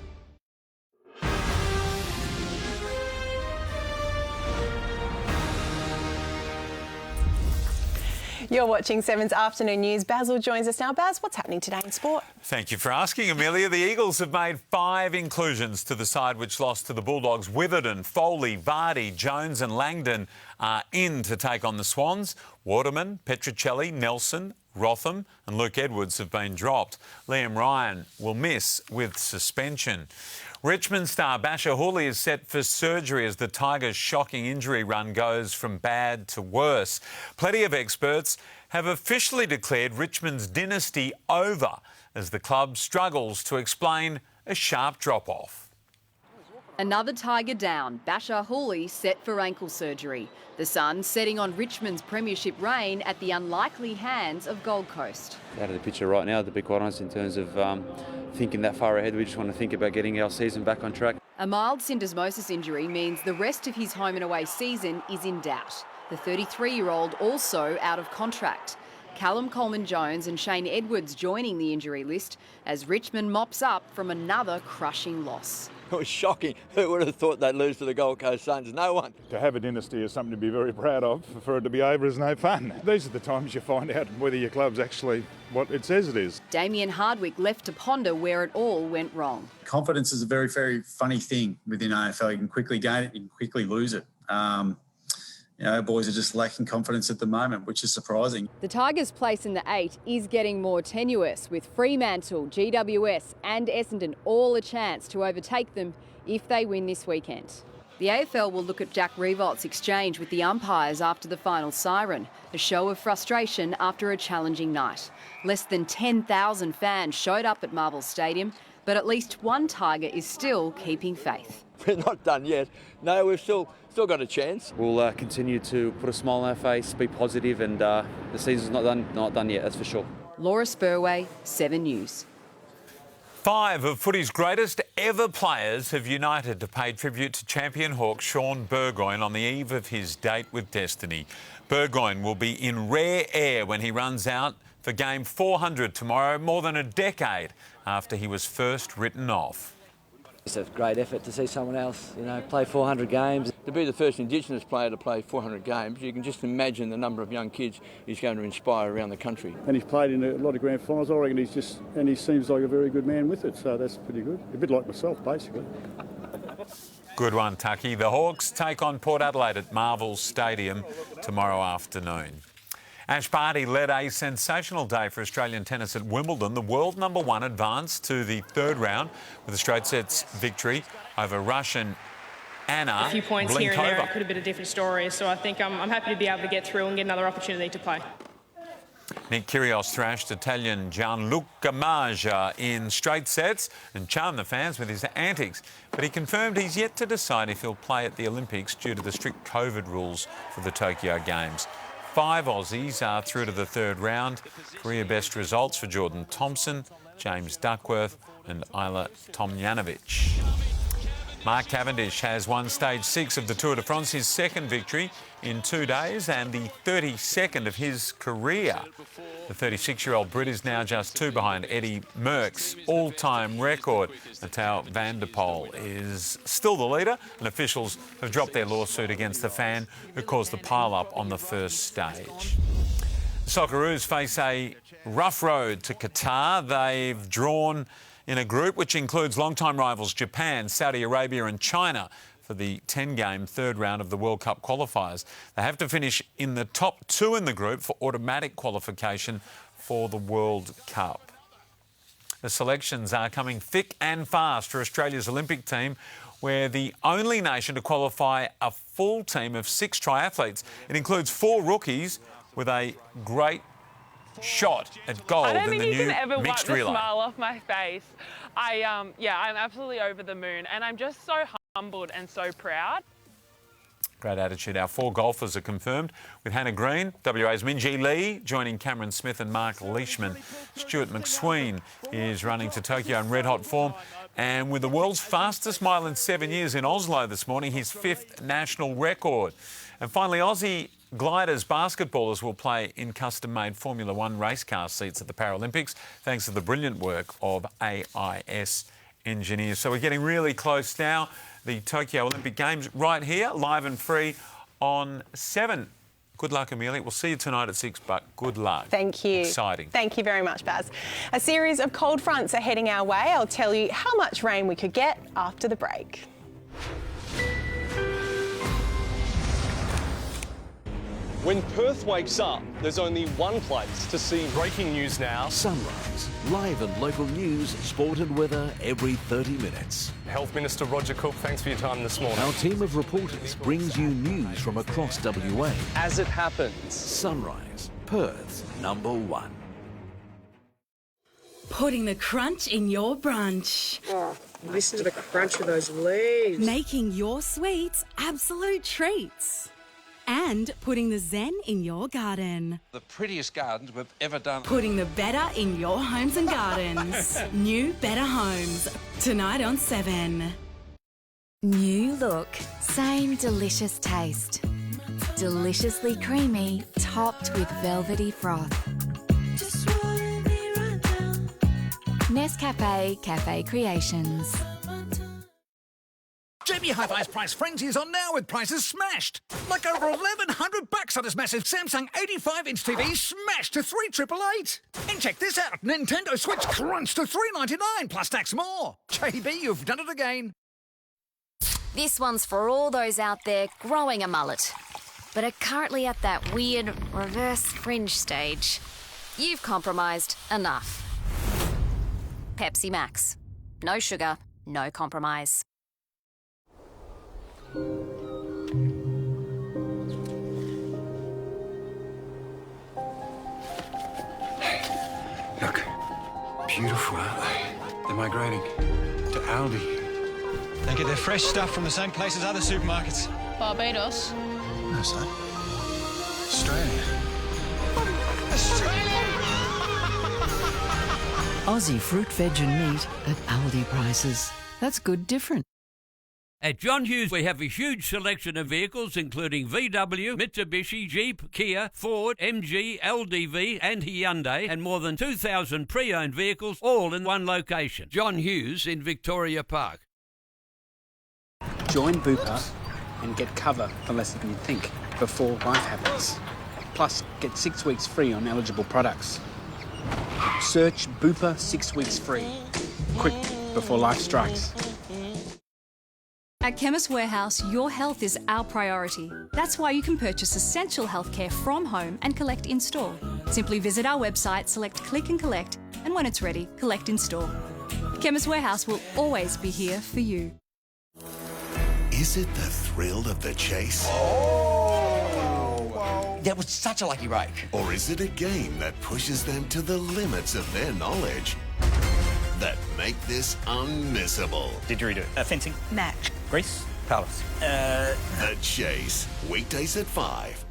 S1: You're watching 7's Afternoon News. Basil joins us now. Baz, what's happening today in sport?
S18: Thank you for asking, Amelia. The Eagles have made 5 inclusions to the side which lost to the Bulldogs. Witherden, Foley, Vardy, Jones and Langdon are in to take on the Swans. Waterman, Petruccelli, Nelson, Rotham and Luke Edwards have been dropped. Liam Ryan will miss with suspension. Richmond star Basher Hooley is set for surgery as the Tigers' shocking injury run goes from bad to worse. Plenty of experts have officially declared Richmond's dynasty over as the club struggles to explain a sharp drop-off.
S19: Another Tiger down, Basher Hooley set for ankle surgery. The Sun setting on Richmond's premiership reign at the unlikely hands of Gold Coast.
S20: Out of the picture right now, to be quite honest, in terms of thinking that far ahead. We just want to think about getting our season back on track.
S19: A mild syndesmosis injury means the rest of his home and away season is in doubt. The 33-year-old also out of contract. Callum Coleman-Jones and Shane Edwards joining the injury list as Richmond mops up from another crushing loss.
S21: It was shocking. Who would have thought they'd lose to the Gold Coast Suns? No one.
S22: To have a dynasty is something to be very proud of. For it to be over is no fun. These are the times you find out whether your club's actually what it says it is.
S19: Damien Hardwick left to ponder where it all went wrong.
S24: Confidence is a very, very funny thing within AFL. You can quickly gain it, you can quickly lose it. Boys are just lacking confidence at the moment, which is surprising.
S19: The Tigers' place in the 8 is getting more tenuous, with Fremantle, GWS and Essendon all a chance to overtake them if they win this weekend. The AFL will look at Jack Revolt's exchange with the umpires after the final siren, a show of frustration after a challenging night. Less than 10,000 fans showed up at Marvel Stadium, but at least one Tiger is still keeping faith.
S21: We're not done yet. No, we've still got a chance.
S20: We'll continue to put a smile on our face, be positive, and the season's not done yet, that's for sure.
S19: Laura Spurway, 7 News.
S18: 5 of footy's greatest ever players have united to pay tribute to champion hawk Sean Burgoyne on the eve of his date with destiny. Burgoyne will be in rare air when he runs out for game 400 tomorrow, more than a decade after he was first written off.
S21: It's a great effort to see someone else, play 400 games. To be the first Indigenous player to play 400 games, you can just imagine the number of young kids he's going to inspire around the country.
S34: And he's played in a lot of grand finals. I reckon he seems like a very good man with it, so that's pretty good. A bit like myself, basically.
S18: Good one, Tucky. The Hawks take on Port Adelaide at Marvel Stadium tomorrow afternoon. Ash Barty led a sensational day for Australian tennis at Wimbledon. The world #1 advanced to the third round with a straight sets victory over Russian Anna
S2: A few points
S18: Blinkova.
S2: here and there, it could have been a different story. So I think I'm happy to be able to get through and get another opportunity to play.
S18: Nick Kyrgios thrashed Italian Gianluca Maggia in straight sets and charmed the fans with his antics. But he confirmed he's yet to decide if he'll play at the Olympics due to the strict COVID rules for the Tokyo Games. 5 Aussies are through to the third round. Career best results for Jordan Thompson, James Duckworth and Isla Tomljanovic. Mark Cavendish has won stage 6 of the Tour de France, his second victory in 2 days and the 32nd of his career. The 36-year-old Brit is now just 2 behind Eddie Merckx's all-time record. Mathieu van der Poel is still the leader, and officials have dropped their lawsuit against the fan who caused the pile-up on the first stage. The Socceroos face a rough road to Qatar. They've drawn in a group which includes long-time rivals Japan, Saudi Arabia and China for the 10-game third round of the World Cup qualifiers. They have to finish in the top 2 in the group for automatic qualification for the World Cup. The selections are coming thick and fast for Australia's Olympic team. We're the only nation to qualify a full team of 6 triathletes. It includes 4 rookies with a great shot at gold in the new mixed relay. I don't think you can ever wipe the smile off my face. I'm absolutely over the moon, and I'm just so humbled and so proud. Great attitude. Our 4 golfers are confirmed, with Hannah Green, WA's Minjee Lee, joining Cameron Smith and Mark Leishman. Stuart McSween is running to Tokyo in red-hot form, and with the world's fastest mile in 7 years in Oslo this morning, his 5th national record. And finally, Aussie gliders basketballers will play in custom-made Formula 1 race car seats at the Paralympics, thanks to the brilliant work of AIS engineers. So we're getting really close now. The Tokyo Olympic Games right here, live and free on 7. Good luck, Amelia. We'll see you tonight at 6, but good luck.
S1: Thank you.
S18: Exciting.
S1: Thank you very much, Baz. A series of cold fronts are heading our way. I'll tell you how much rain we could get after the break.
S4: When Perth wakes up, there's only one place to see breaking news now.
S7: Sunrise, live and local news, sport and weather every 30 minutes.
S4: Health Minister Roger Cook, thanks for your time this morning.
S7: Our team of reporters brings you news from across WA.
S4: As it happens.
S7: Sunrise, Perth's #1.
S15: Putting the crunch in your brunch.
S16: Oh, listen to the crunch of those leaves.
S15: Making your sweets absolute treats. And putting the zen in your garden.
S17: The prettiest gardens we've ever done.
S15: Putting the better in your homes and gardens. New Better Homes. Tonight on 7.
S6: New look, same delicious taste. Deliciously creamy, topped with velvety froth. Nescafe Cafe Creations.
S8: JB Hi-Fi's price frenzy is on now with prices smashed. Like over $1,100 on this massive Samsung 85-inch TV smashed to $3,888. And check this out, Nintendo Switch crunch to $399 plus tax more. JB, you've done it again.
S6: This one's for all those out there growing a mullet, but are currently at that weird reverse fringe stage. You've compromised enough. Pepsi Max. No sugar, no compromise.
S11: Look, beautiful, aren't they? They're migrating to Aldi.
S12: They get their fresh stuff from the same place as other supermarkets.
S25: Barbados.
S11: No, son. Australia.
S14: Aussie fruit, veg and meat at Aldi prices. That's good different.
S13: At John Hughes, we have a huge selection of vehicles, including VW, Mitsubishi, Jeep, Kia, Ford, MG, LDV and Hyundai, and more than 2,000 pre-owned vehicles, all in one location. John Hughes in Victoria Park.
S26: Join Bupa and get cover for less than you think before life happens. Plus, get 6 weeks free on eligible products. Search Bupa 6 weeks free. Quick, before life strikes.
S3: At Chemist Warehouse, your health is our priority. That's why you can purchase essential healthcare from home and collect in store. Simply visit our website, select Click and Collect, and when it's ready, collect in store. Chemist Warehouse will always be here for you.
S5: Is it the thrill of the chase?
S9: That was such a lucky break.
S5: Or is it a game that pushes them to the limits of their knowledge that make this unmissable?
S10: Didgeridoo. Fencing.
S22: Match.
S10: Grease. Palace.
S5: The Chase. Weekdays at 5.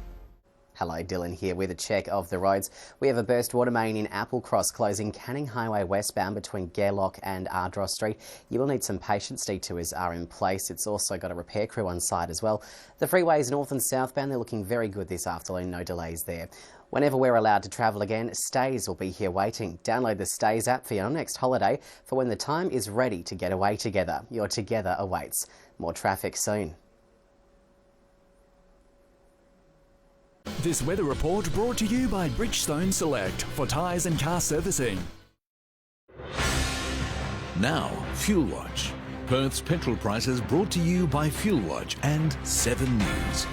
S23: Hello, Dylan here with a check of the roads. We have a burst water main in Applecross closing Canning Highway westbound between Gairloch and Ardross Street. You will need some patience. Detours are in place. It's also got a repair crew on site as well. The freeways north and southbound, they're looking very good this afternoon. No delays there. Whenever we're allowed to travel again, Stays will be here waiting. Download the Stays app for your next holiday for when the time is ready to get away together. Your together awaits. More traffic soon.
S24: This weather report brought to you by Bridgestone Select for tyres and car servicing.
S7: Now, Fuel Watch. Perth's petrol prices brought to you by Fuel Watch and 7 News.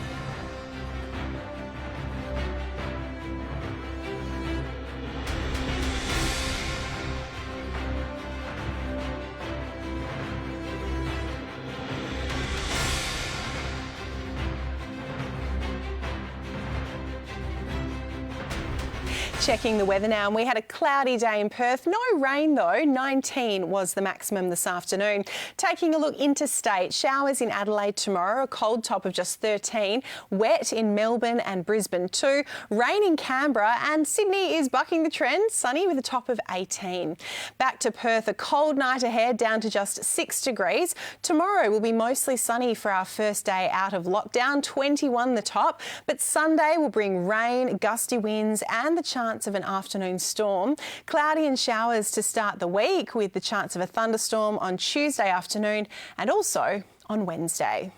S1: Checking the weather now, and we had a cloudy day in Perth. No rain though, 19 was the maximum this afternoon. Taking a look interstate, showers in Adelaide tomorrow, a cold top of just 13, wet in Melbourne and Brisbane too, rain in Canberra, and Sydney is bucking the trend, sunny with a top of 18. Back to Perth, a cold night ahead, down to just 6 degrees. Tomorrow will be mostly sunny for our first day out of lockdown, 21 the top, but Sunday will bring rain, gusty winds and the chance of an afternoon storm. Cloudy and showers to start the week with the chance of a thunderstorm on Tuesday afternoon and also on Wednesday.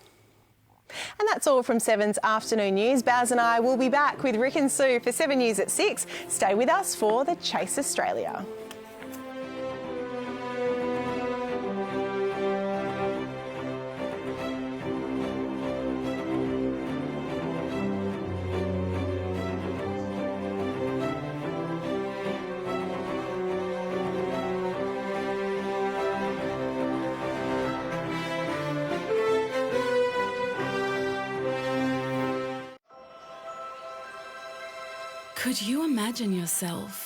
S1: And that's all from 7's afternoon news. Baz and I will be back with Rick and Sue for 7 News at 6. Stay with us for the Chase Australia.
S15: Could you imagine yourself